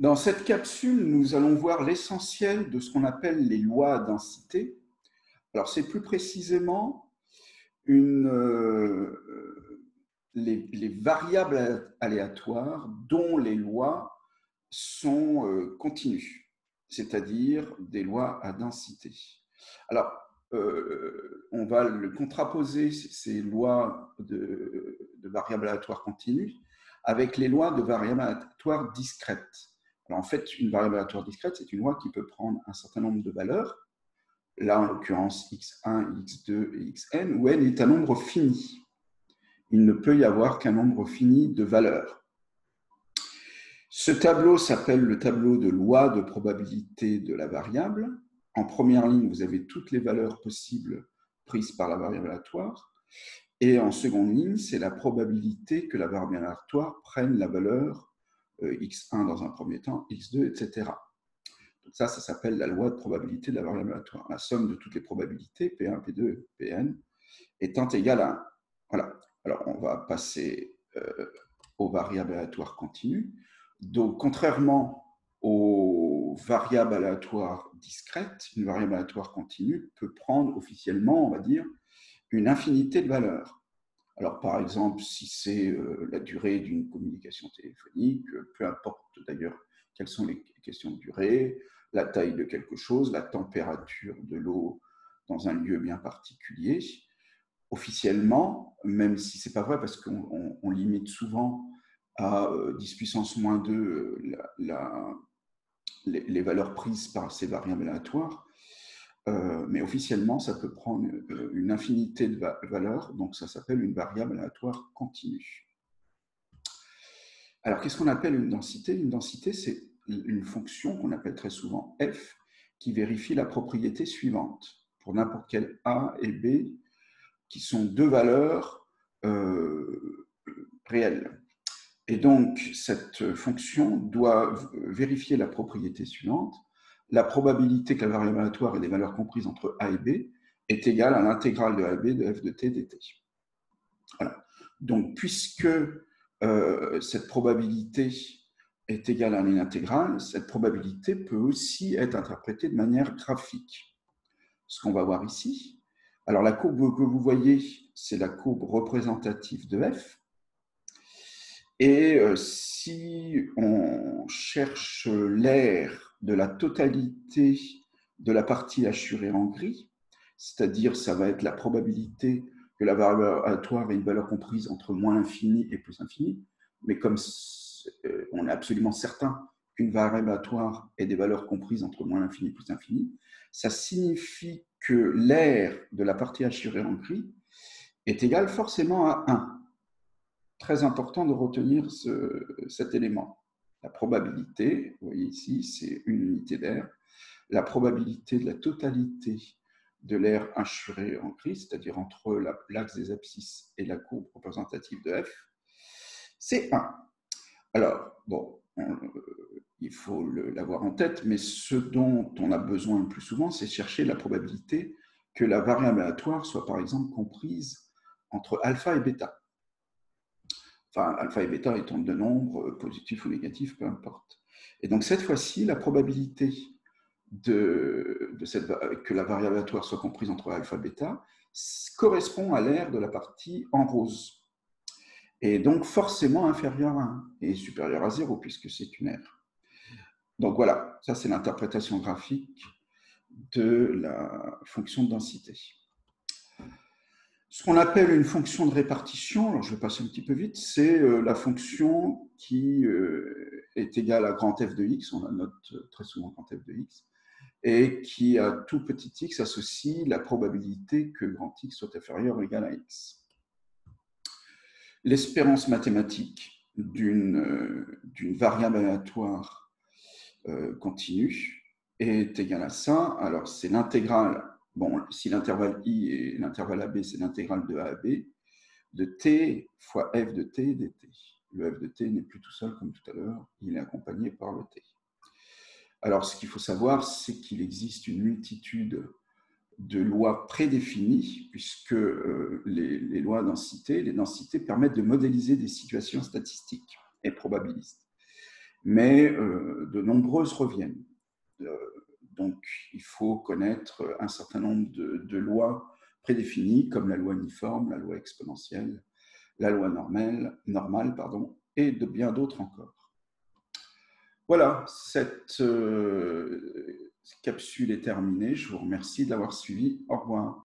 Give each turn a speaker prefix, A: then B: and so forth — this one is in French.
A: Dans cette capsule, nous allons voir l'essentiel de ce qu'on appelle les lois densité. Alors, c'est plus précisément les variables aléatoires dont les lois sont continues, c'est-à-dire des lois à densité. Alors, on va le contraposer, ces lois de variables aléatoires continues, avec les lois de variables aléatoires discrètes. Alors, en fait, une variable aléatoire discrète, c'est une loi qui peut prendre un certain nombre de valeurs, là en l'occurrence x1, x2 et xn, où n est un nombre fini. Il ne peut y avoir qu'un nombre fini de valeurs. Ce tableau s'appelle le tableau de loi de probabilité de la variable. En première ligne, vous avez toutes les valeurs possibles prises par la variable aléatoire. Et en seconde ligne, c'est la probabilité que la variable aléatoire prenne la valeur x1 dans un premier temps, x2, etc. Donc ça s'appelle la loi de probabilité de la variable aléatoire. La somme de toutes les probabilités, P1, P2, Pn, étant égale à 1. Voilà. Alors, on va passer aux variables aléatoires continues. Donc, contrairement aux variables aléatoires discrètes, une variable aléatoire continue peut prendre officiellement, on va dire, une infinité de valeurs. Alors, par exemple, si c'est la durée d'une communication téléphonique, peu importe d'ailleurs quelles sont les questions de durée, la taille de quelque chose, la température de l'eau dans un lieu bien particulier, officiellement, même si ce n'est pas vrai parce qu'on limite souvent à 10 puissance moins 2 les valeurs prises par ces variables aléatoires, mais officiellement, ça peut prendre une infinité de valeurs, donc ça s'appelle une variable aléatoire continue. Alors, qu'est-ce qu'on appelle une densité? Une densité, c'est une fonction qu'on appelle très souvent f, qui vérifie la propriété suivante, pour n'importe quel a et b, qui sont deux valeurs réelles. Et donc, cette fonction doit vérifier la propriété suivante. La probabilité que la variable aléatoire ait des valeurs comprises entre a et b est égale à l'intégrale de a et b de f de t dt. Voilà. Donc, puisque cette probabilité est égale à une intégrale, cette probabilité peut aussi être interprétée de manière graphique. Ce qu'on va voir ici. Alors, la courbe que vous voyez, c'est la courbe représentative de f. Et si on cherche l'aire de la totalité de la partie assurée en gris, c'est-à-dire ça va être la probabilité que la variable aléatoire ait une valeur comprise entre moins l'infini et plus l'infini, mais comme on est absolument certain qu'une variable aléatoire ait des valeurs comprises entre moins l'infini et plus l'infini, ça signifie que l'aire de la partie assurée en gris est égale forcément à 1. Très important de retenir cet élément. La probabilité, vous voyez ici, c'est une unité d'air. La probabilité de la totalité de l'air assuré en gris, c'est-à-dire entre l'axe des abscisses et la courbe représentative de f, c'est 1. Alors, bon, il faut l'avoir en tête, mais ce dont on a besoin le plus souvent, c'est chercher la probabilité que la variable aléatoire soit par exemple comprise entre alpha et bêta. Enfin, alpha et bêta étant deux nombres positifs ou négatifs, peu importe. Et donc, cette fois-ci, la probabilité que la variable aléatoire soit comprise entre alpha et bêta correspond à l'aire de la partie en rose. Et donc, forcément inférieure à 1 et supérieure à 0, puisque c'est une aire. Donc, voilà, ça, c'est l'interprétation graphique de la fonction de densité. Ce qu'on appelle une fonction de répartition, alors je vais passer un petit peu vite, c'est la fonction qui est égale à grand f de x, on la note très souvent grand f de x, et qui à tout petit x associe la probabilité que grand x soit inférieur ou égal à x. L'espérance mathématique d'une variable aléatoire continue est égale à ça. Alors c'est l'intégrale. Bon, si l'intervalle i et l'intervalle ab, c'est l'intégrale de a à b, de t fois f de t dt. Le f de t n'est plus tout seul comme tout à l'heure, il est accompagné par le t. Alors, ce qu'il faut savoir, c'est qu'il existe une multitude de lois prédéfinies, puisque les lois densité, les densités permettent de modéliser des situations statistiques et probabilistes. mais de nombreuses reviennent. Donc, il faut connaître un certain nombre de lois prédéfinies, comme la loi uniforme, la loi exponentielle, la loi normale et de bien d'autres encore. Voilà, cette capsule est terminée. Je vous remercie de l'avoir suivie. Au revoir.